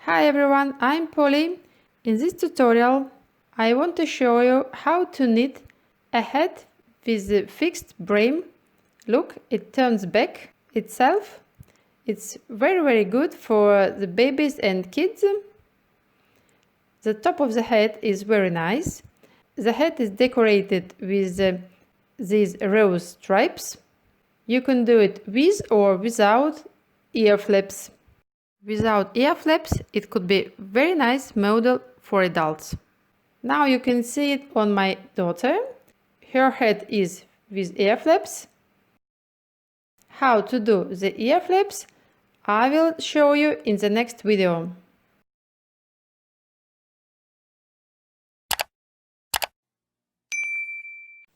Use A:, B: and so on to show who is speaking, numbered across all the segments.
A: Hi everyone, I'm Polly. In this tutorial I want to show you how to knit a hat with a fixed brim. Look, it turns back itself. It's very good for the babies and kids. The top of the hat is very nice. The hat is decorated with these rose stripes. You can do it with or without ear flaps. Without ear flaps, it could be very nice model for adults. Now you can see it on my daughter. Her head is with ear flaps. How to do the ear flaps I will show you in the next video.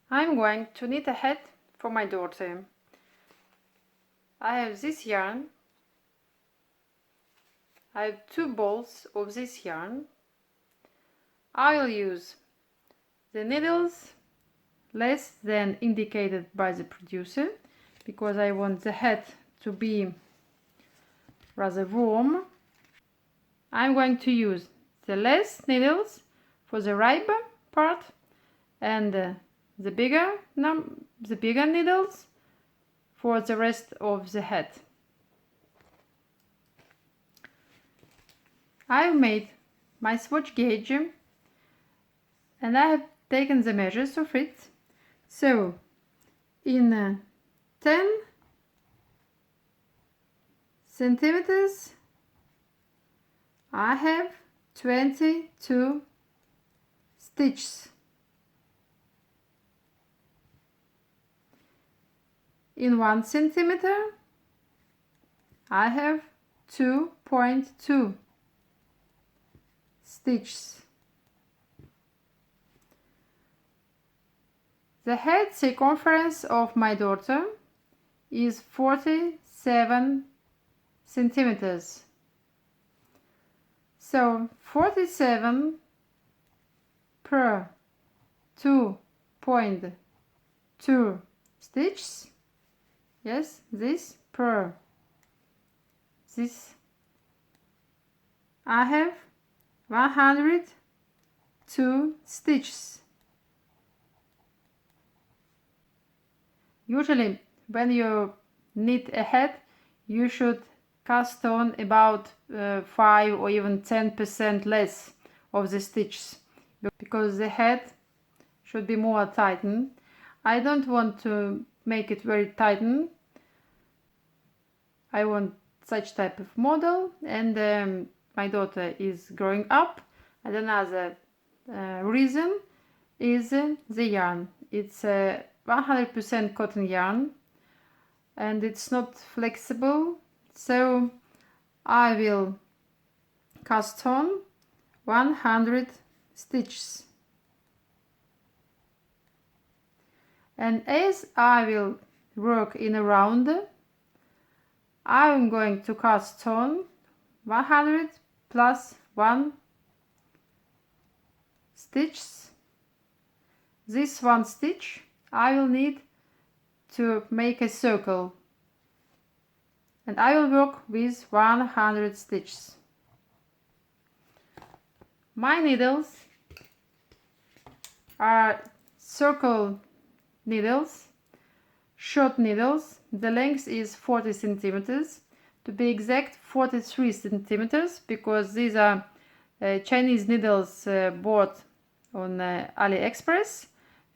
A: I'm going to knit a hat for my daughter. I have this yarn. I have 2 balls of this yarn. I will use the needles less than indicated by the producer because I want the hat to be rather warm. I'm going to use the less needles for the rib part and the bigger needles for the rest of the hat. I've made my swatch gauge and I have taken the measures of it. So in 10 centimeters I have 22 stitches. In 1 centimeter I have 2.2 stitches. The head circumference of my daughter is 47 centimeters. So 47 per 2.2 stitches. Yes, this per this. I have 102 stitches. Usually when you knit a hat you should cast on about 5 or even 10% less of the stitches because the hat should be more tightened. I don't want to make it very tightened. I want such type of model, and my daughter is growing up, and another reason is the yarn. It's a 100% cotton yarn and it's not flexible, so I will cast on 100 stitches. And as I will work in a round, I'm going to cast on 100 plus 1 stitch. This 1 stitch I will need to make a circle, and I will work with 100 stitches. My needles are circle needles, short needles. The length is 40 centimeters, to be exact 43 centimeters, because these are Chinese needles bought on AliExpress,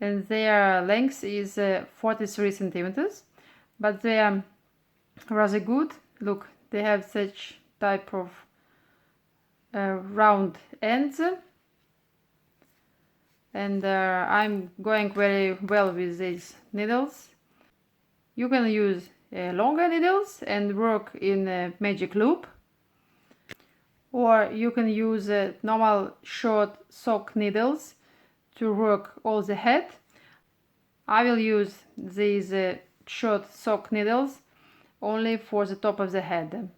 A: and their length is 43 centimeters, but they are rather good. Look, they have such type of round ends, and I'm going very well with these needles. You can use longer needles and work in a magic loop, or you can use normal short sock needles to work all the hat. I will use these short sock needles only for the top of the head.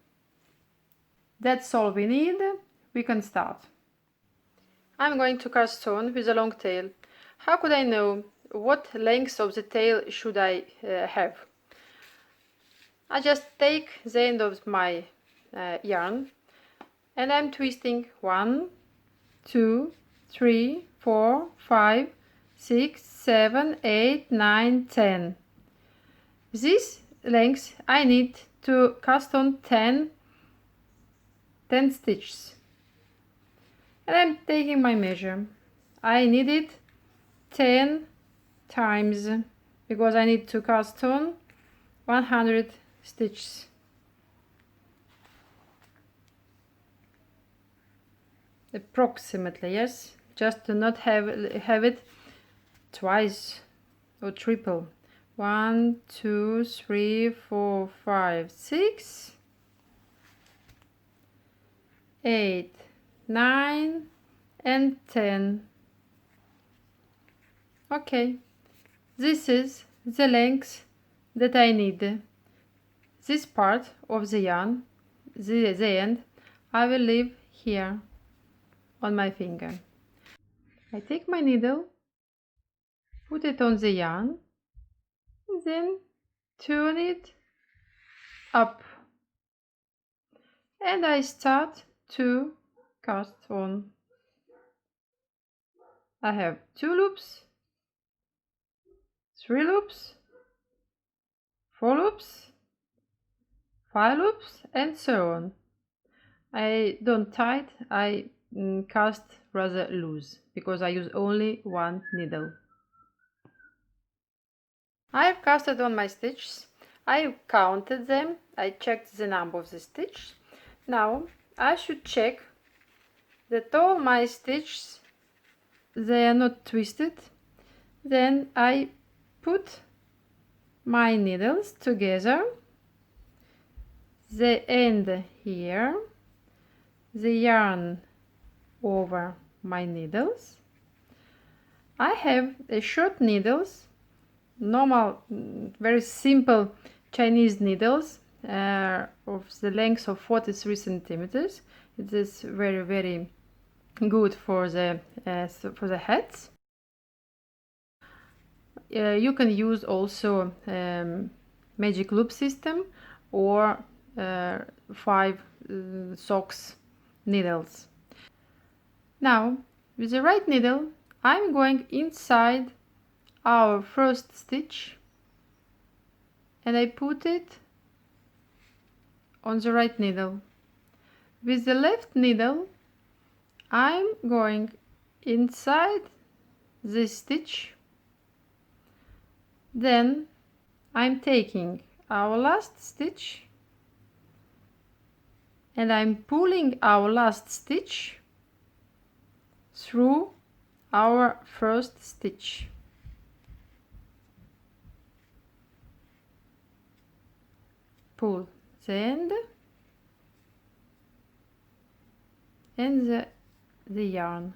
A: That's all we need. We can start. I'm going to cast on with a long tail. How could I know what length of the tail should I have? I just take the end of my yarn, and I'm twisting 1, 2, 3, 4, 5, 6, 7, 8, 9, 10. This length I need to cast on 10 stitches. And I'm taking my measure. I need it 10 times because I need to cast on 100 stitches. Approximately, yes, just to not have it twice or triple. 1, 2, 3, 4, 5, 6, 8, 9 and 10. Okay, this is the length that I need. This part of the yarn, the end, I will leave here on my finger. I take my needle, put it on the yarn, and then turn it up, and I start to cast on. I have 2 loops, 3 loops, 4 loops, 5 loops, and so on. I don't tie it, I cast rather loose because I use only 1 needle. I have casted on my stitches. I counted them. I checked the number of the stitches. Now I should check that all my stitches, they are not twisted. Then I put my needles together, the end here, the yarn over my needles. I have a short needles, normal, very simple Chinese needles of the length of 43 centimeters. It is very good for the hats. You can use also magic loop system or 5 socks needles. Now with the right needle I'm going inside our first stitch and I put it on the right needle. With the left needle I'm going inside this stitch. Then I'm taking our last stitch and I'm pulling our last stitch through our first stitch. Pull the end and the yarn.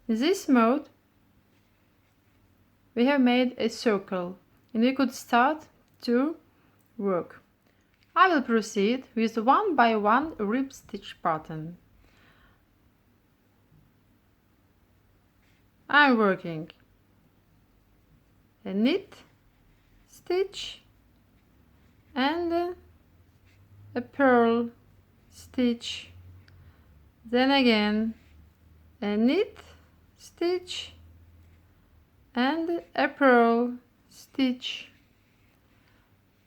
A: In this mode we have made a circle and we could start to work. I will proceed with 1 by 1 rib stitch pattern. I'm working a knit stitch and a purl stitch, then again a knit stitch and a purl stitch.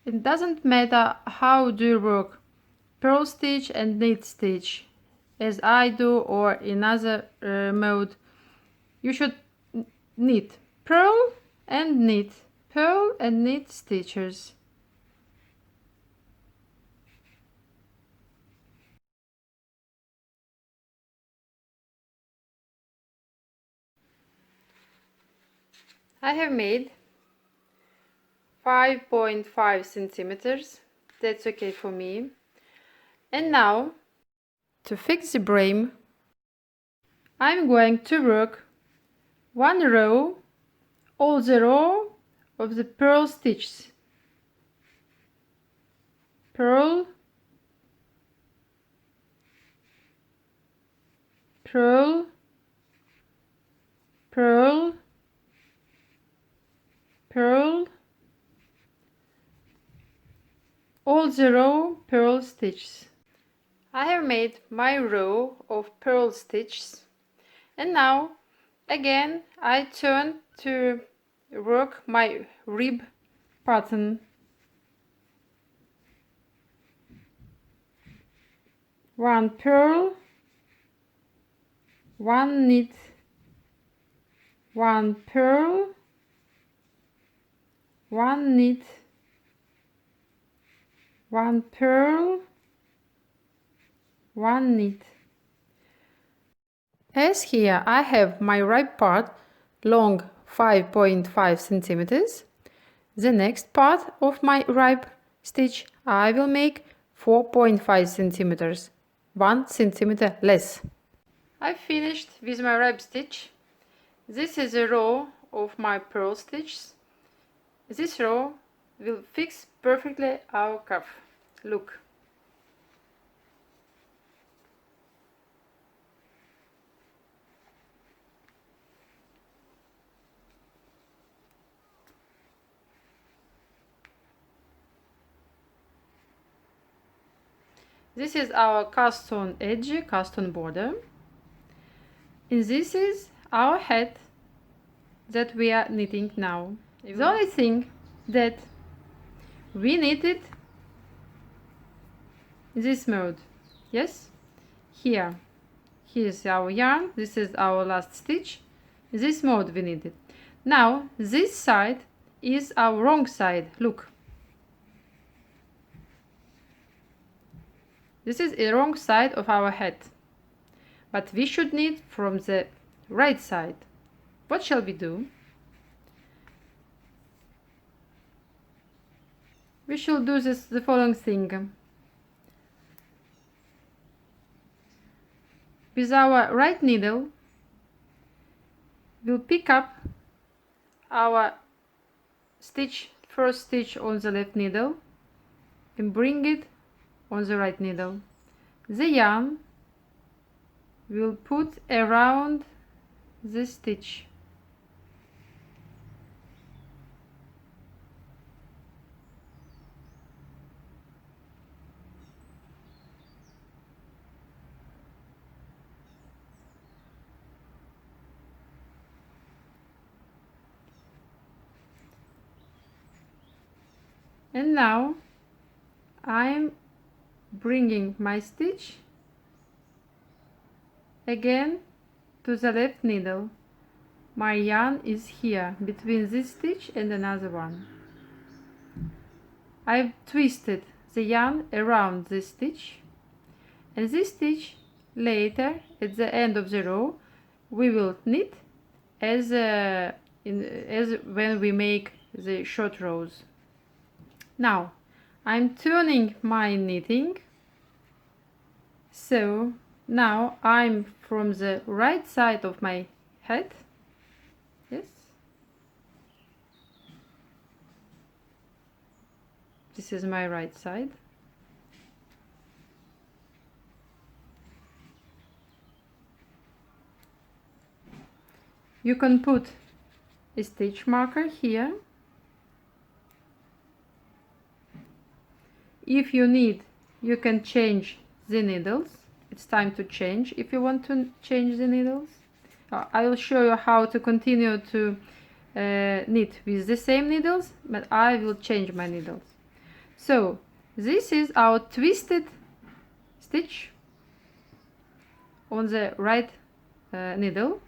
A: It doesn't matter how do you work, purl stitch and knit stitch as I do or in other mode. You should knit, purl and knit, purl and knit stitches. I have made 5.5 centimeters. That's okay for me. And now to fix the brim I'm going to work 1 row, all the row of the purl stitches. Purl, purl, purl, purl, all the row purl stitches. I have made my row of purl stitches, and now again I turn to work my rib pattern. One purl, one knit, one purl, one knit, one purl, one knit. As here I have my rib part long 5.5 centimeters, the next part of my rib stitch I will make 4.5 centimeters, 1 centimeter less. I finished with my rib stitch. This is a row of my purl stitches. This row will fix perfectly our cuff. Look. This is our cast on edge, cast on border. And this is our hat that we are knitting now. The only thing that we knitted this mode. Yes? Here's our yarn. This is our last stitch. This mode we knitted. Now this side is our wrong side. Look. This is the wrong side of our hat, but we should knit from the right side. What shall we do? We shall do the following thing. With our right needle, we'll pick up our first stitch on the left needle and bring it on the right needle. The yarn will put around the stitch. And now I'm bringing my stitch again to the left needle. My yarn is here between this stitch and another one. I've twisted the yarn around this stitch, and this stitch later at the end of the row we will knit as when we make the short rows. Now I'm turning my knitting, so now I'm from the right side of my hat. Yes, this is my right side. You can put a stitch marker here. If you need, you can change the needles. It's time to change if you want to change the needles. I will show you how to continue to knit with the same needles, but I will change my needles. So this is our twisted stitch on the right needle.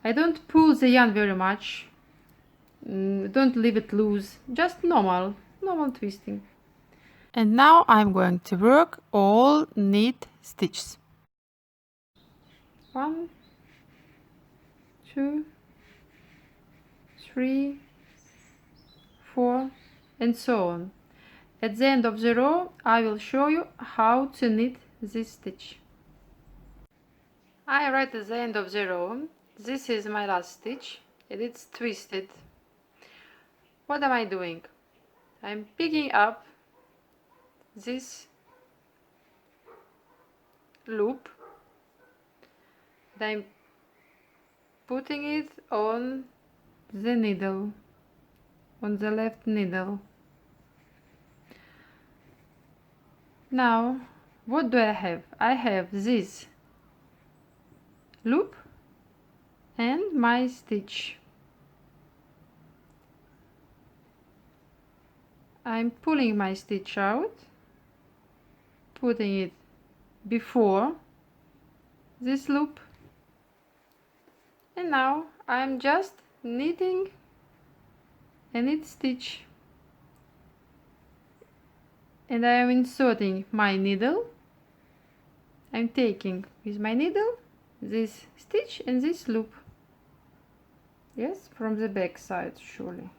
A: I don't pull the yarn very much. Don't leave it loose, just normal twisting. And now I'm going to work all knit stitches. 1, 2, 3, 4, and so on. At the end of the row I will show you how to knit this stitch. I right at the end of the row. This is my last stitch and it's twisted. What am I doing? I'm picking up this loop and I'm putting it on the needle, on the left needle. Now, what do I have? I have this loop and my stitch. I'm pulling my stitch out, putting it before this loop, and now I'm just knitting a knit stitch, and I am inserting my needle. I'm taking with my needle this stitch and this loop, yes, from the back side, surely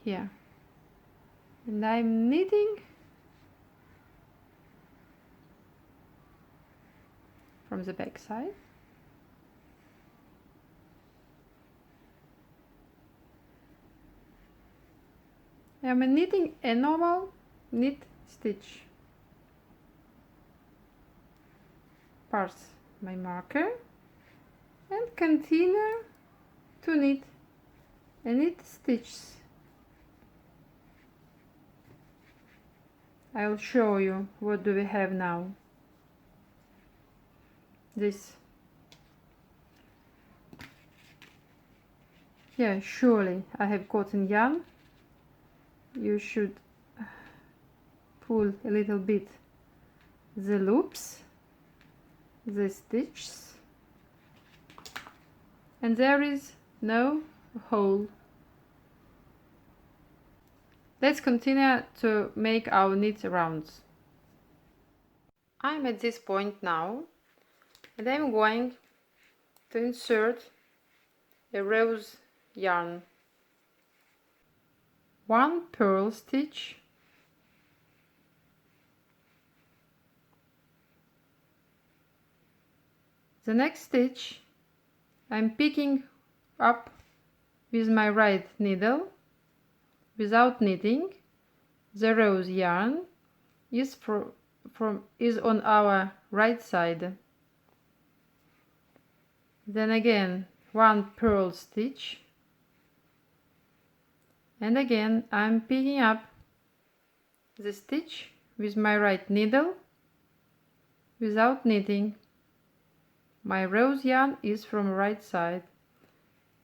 A: here, and I'm knitting from the back side. I'm knitting a normal knit stitch. Pass my marker and continue to knit a knit stitches. I will show you what do we have now. This. Yeah, surely I have cotton yarn. You should pull a little bit the loops, the stitches, and there is no hole. Let's continue to make our knit rounds. I'm at this point now, and I'm going to insert a rose yarn. One purl stitch, the next stitch I'm picking up with my right needle without knitting. The rose yarn is is on our right side. Then again one purl stitch, and again I'm picking up the stitch with my right needle without knitting. My rose yarn is from right side.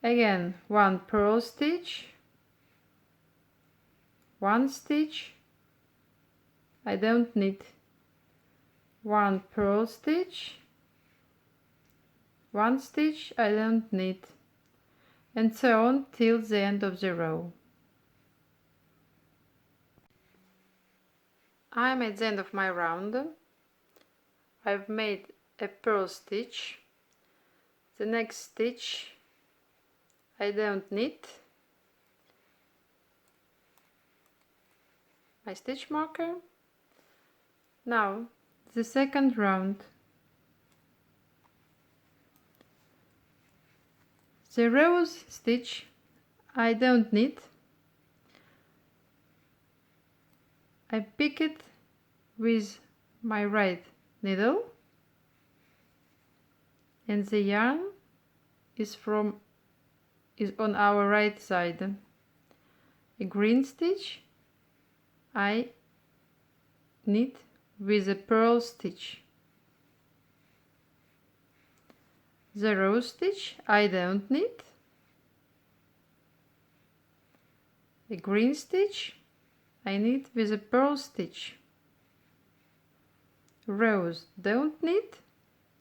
A: Again one purl stitch, one stitch, I don't knit, one purl stitch, one stitch, I don't knit, and so on till the end of the row. I'm at the end of my round. I've made a purl stitch. The next stitch I don't knit. My stitch marker. Now the second round. The rose stitch I don't knit. I pick it with my right needle, and the yarn is on our right side. A green stitch I knit with a purl stitch. The rose stitch I don't knit. A green stitch I knit with a purl stitch. Rose don't knit.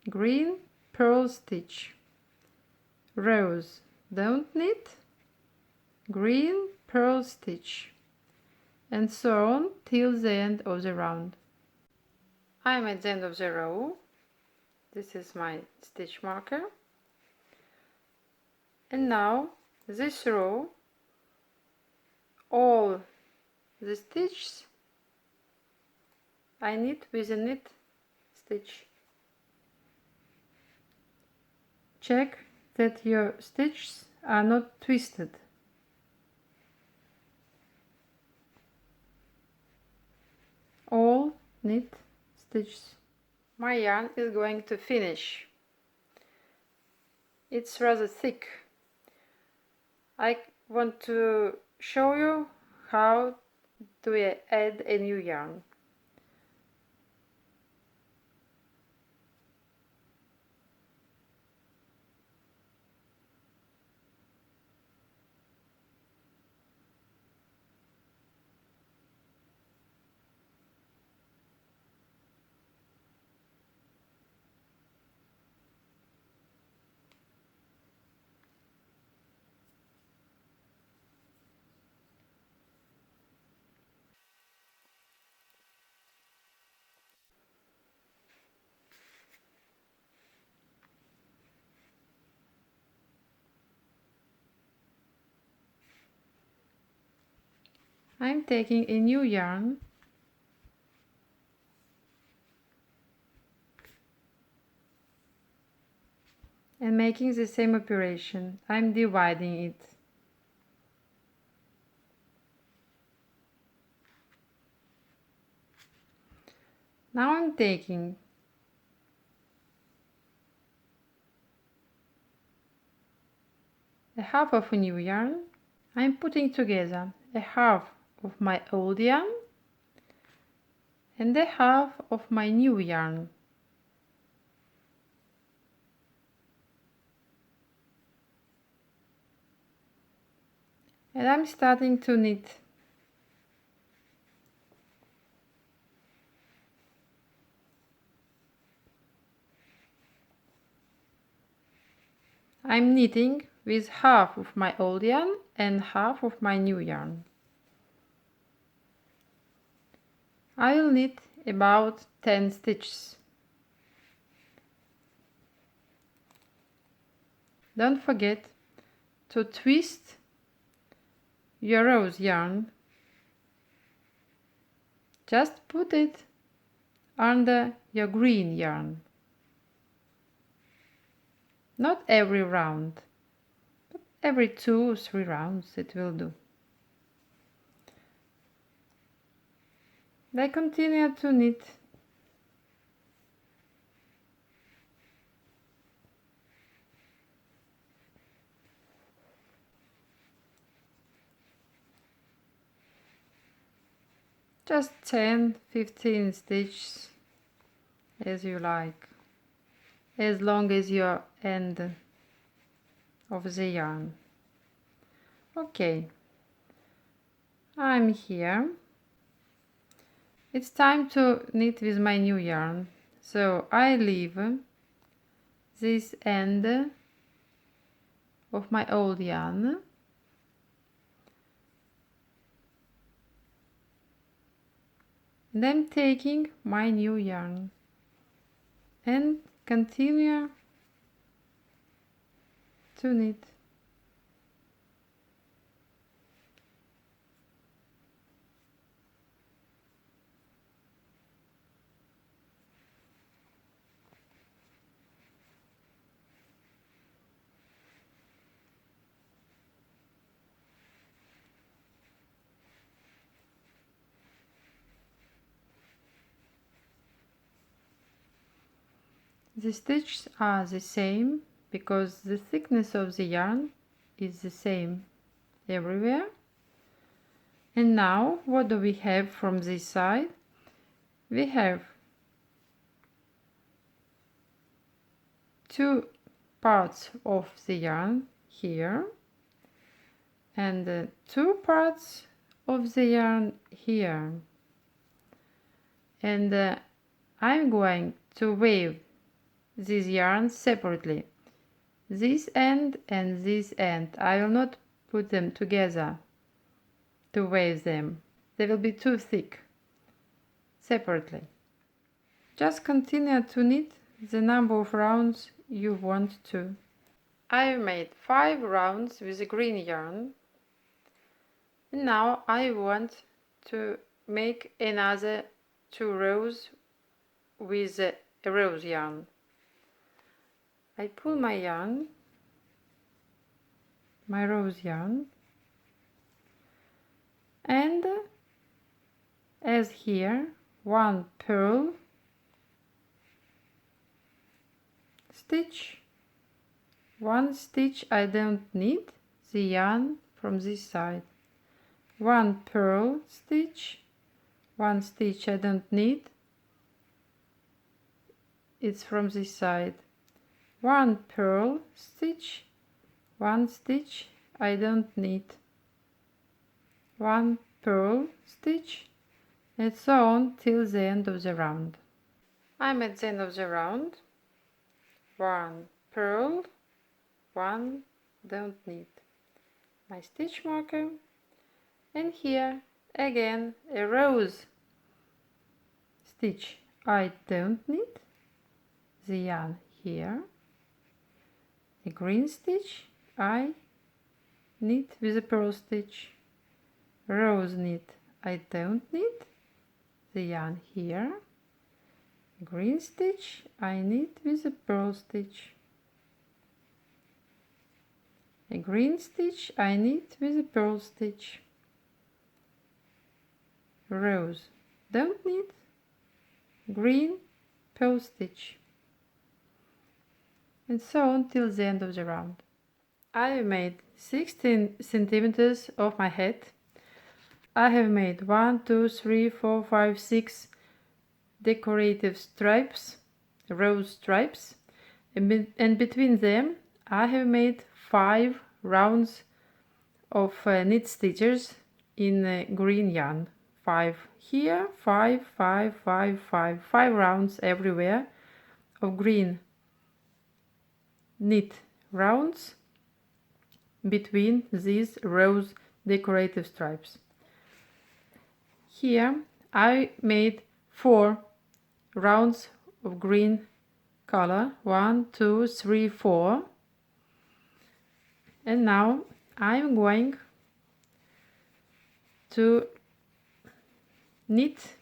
A: Green purl stitch. Rose don't knit. Green purl stitch, and so on till the end of the round. I'm at the end of the row. This is my stitch marker, and now this row, all the stitches I knit with a knit stitch. Check that your stitches are not twisted. All knit stitches. My yarn is going to finish. It's rather thick. I want to show you how do I add a new yarn. I'm taking a new yarn and making the same operation. I'm dividing it. Now I'm taking a half of a new yarn. I'm putting together a half of my old yarn and a half of my new yarn. And I'm starting to knit. I'm knitting with half of my old yarn and half of my new yarn. I will knit about 10 stitches. Don't forget to twist your rose yarn. Just put it under your green yarn. Not every round, but every 2 or 3 rounds it will do. I continue to knit. Just 10-15 stitches as you like, as long as your end of the yarn. Okay, I'm here. It's time to knit with my new yarn, so I leave this end of my old yarn and I'm taking my new yarn and continue to knit. The stitches are the same because the thickness of the yarn is the same everywhere. And now what do we have from this side? We have 2 parts of the yarn here and 2 parts of the yarn here. And I'm going to weave these yarns separately. This end and this end. I will not put them together to weave them. They will be too thick. Separately. Just continue to knit the number of rounds you want to. I've made 5 rounds with the green yarn. And now I want to make another 2 rows with a rose yarn. I pull my yarn, my rose yarn, and as here, 1 purl stitch, 1 stitch I don't need the yarn from this side, 1 purl stitch, 1 stitch I don't need, it's from this side, 1 purl stitch, 1 stitch I don't need, 1 purl stitch, and so on till the end of the round. I'm at the end of the round. 1 purl, 1 don't need. My stitch marker, and here again a rose stitch I don't need, the yarn here, a green stitch I knit with a purl stitch, rose knit, I don't knit the yarn here. Green stitch, I knit with a purl stitch. A green stitch, I knit with a purl stitch. Rose, don't knit. Green, purl stitch. And so on till the end of the round. I have made 16 centimeters of my head. I have made 1, 2, 3, 4, 5, 6 decorative stripes, rose stripes, and between them I have made 5 rounds of knit stitches in green yarn. 5 here, 5, 5, 5, 5, 5 rounds everywhere of green knit rounds between these rose decorative stripes. Here I made 4 rounds of green color, 1, 2, 3, 4, and now I'm going to knit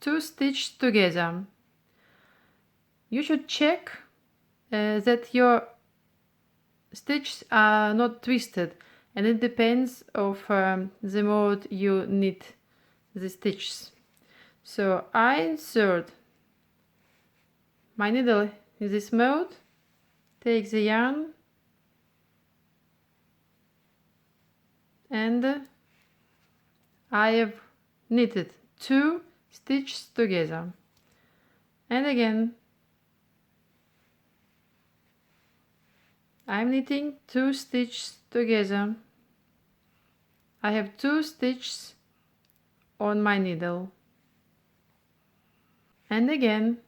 A: 2 stitches together. You should check that your stitches are not twisted, and it depends of the mode you knit the stitches. So I insert my needle in this mode, take the yarn, and I have knitted 2 stitches together. And again, I'm knitting 2 stitches together. I have 2 stitches on my needle. And again,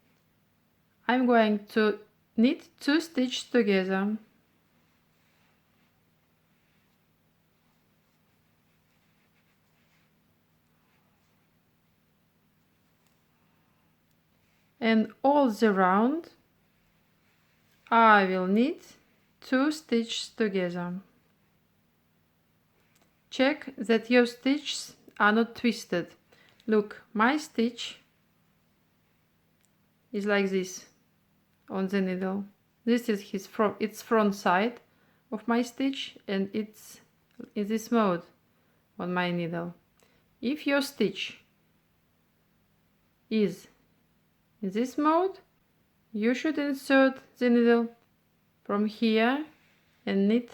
A: I'm going to knit 2 stitches together. And all the round I will knit 2 stitches together. Check that your stitches are not twisted. Look, my stitch is like this on the needle. This is its front side of my stitch, and it's in this mode on my needle. If your stitch is in this mode, you should insert the needle from here and knit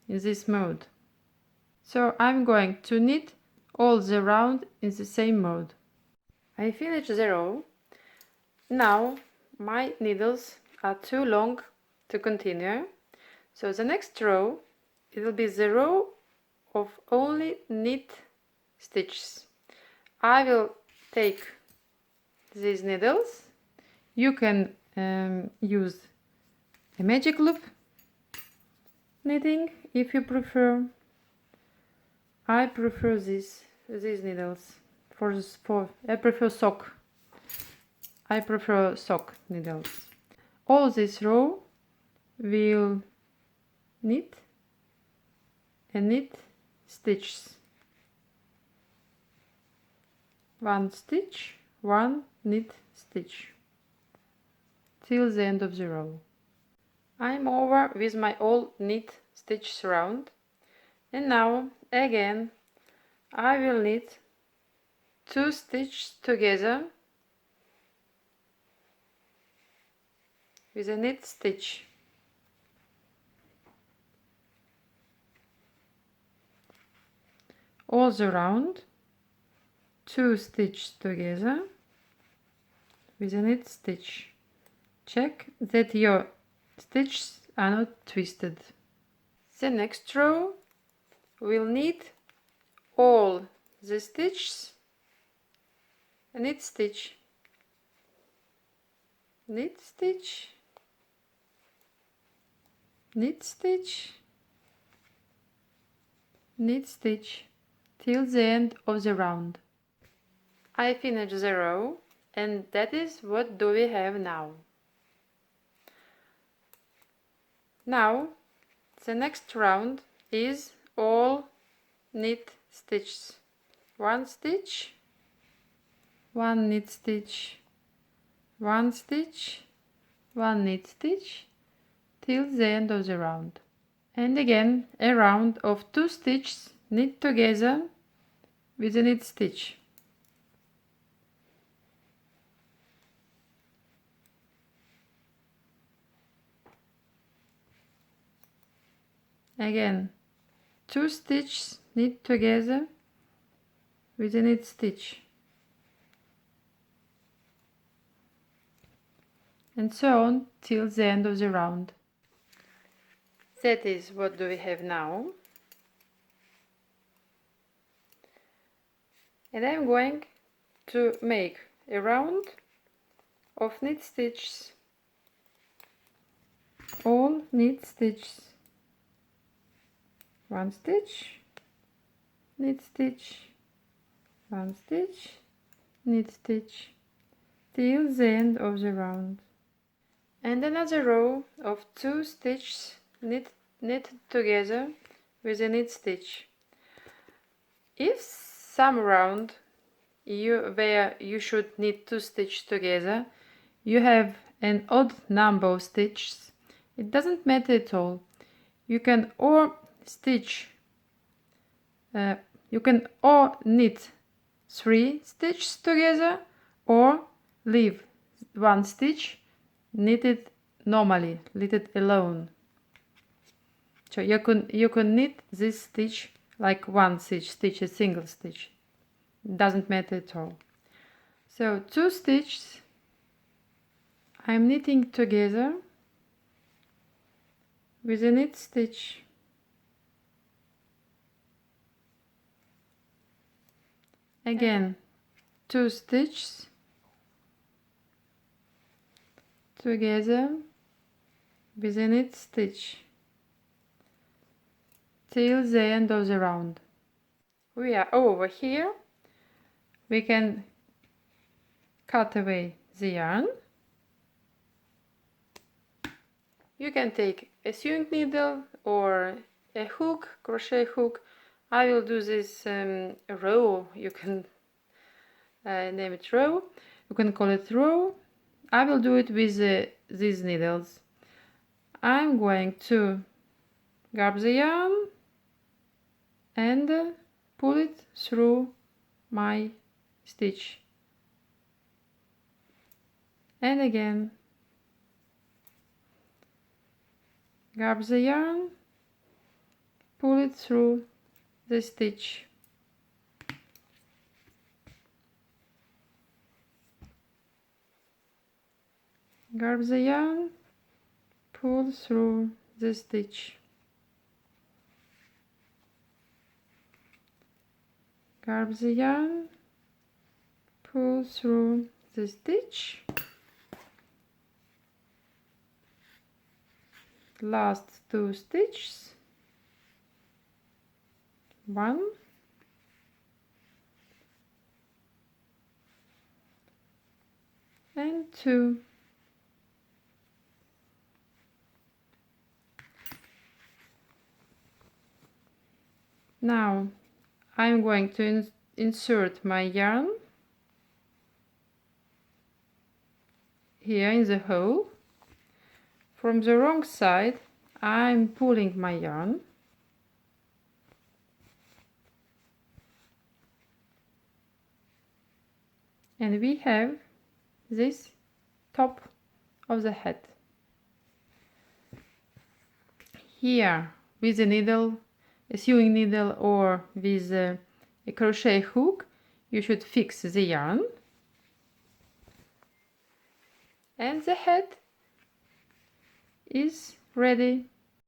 A: in this mode. So I'm going to knit all the round in the same mode. I finished the row. Now my needles are too long to continue, so the next row, it will be the row of only knit stitches. I will take these needles. You can use a magic loop knitting if you prefer. I prefer these needles I prefer sock. I prefer sock needles. All this row will knit and knit stitches. 1 stitch, 1 knit stitch till the end of the row. I'm over with my all knit stitches round, and now again I will knit 2 stitches together with a knit stitch. All the round 2 stitches together with a knit stitch. Check that your stitches are not twisted. The next row will knit all the stitches, a knit stitch, knit stitch, knit stitch, knit stitch till the end of the round. I finished the row, and that is what do we have now. Now the next round is all knit stitches. 1 stitch, 1 knit stitch, 1 stitch, 1 knit stitch till the end of the round. And again a round of 2 stitches knit together with a knit stitch. Again 2 stitches knit together with a knit stitch, and so on till the end of the round. That is what do we have now. And I'm going to make a round of knit stitches, all knit stitches, 1 stitch, knit stitch, 1 stitch, knit stitch till the end of the round, and another row of 2 stitches knit together with a knit stitch. If some round where you should knit 2 stitches together, you have an odd number of stitches, it doesn't matter at all. You can or knit 3 stitches together, or leave 1 stitch knitted normally, knitted alone. So you can knit this stitch like 1 stitch, a single stitch. Doesn't matter at all. So 2 stitches I'm knitting together with a knit stitch. Again 2 stitches together with a knit stitch till the end of the round. We are over here. We can cut away the yarn. You can take a sewing needle or a hook, crochet hook. I will do this row. You can name it row. You can call it row. I will do it with these needles. I'm going to grab the yarn and pull it through my stitch, and again grab the yarn, pull it through the stitch, grab the yarn, pull through the stitch, grab the yarn, pull through the stitch, last 2 stitches, 1 and 2. Now I'm going to insert my yarn here in the hole. From the wrong side I'm pulling my yarn, and we have this top of the hat. Here with a needle, a sewing needle, or with a crochet hook, you should fix the yarn, and the hat is ready.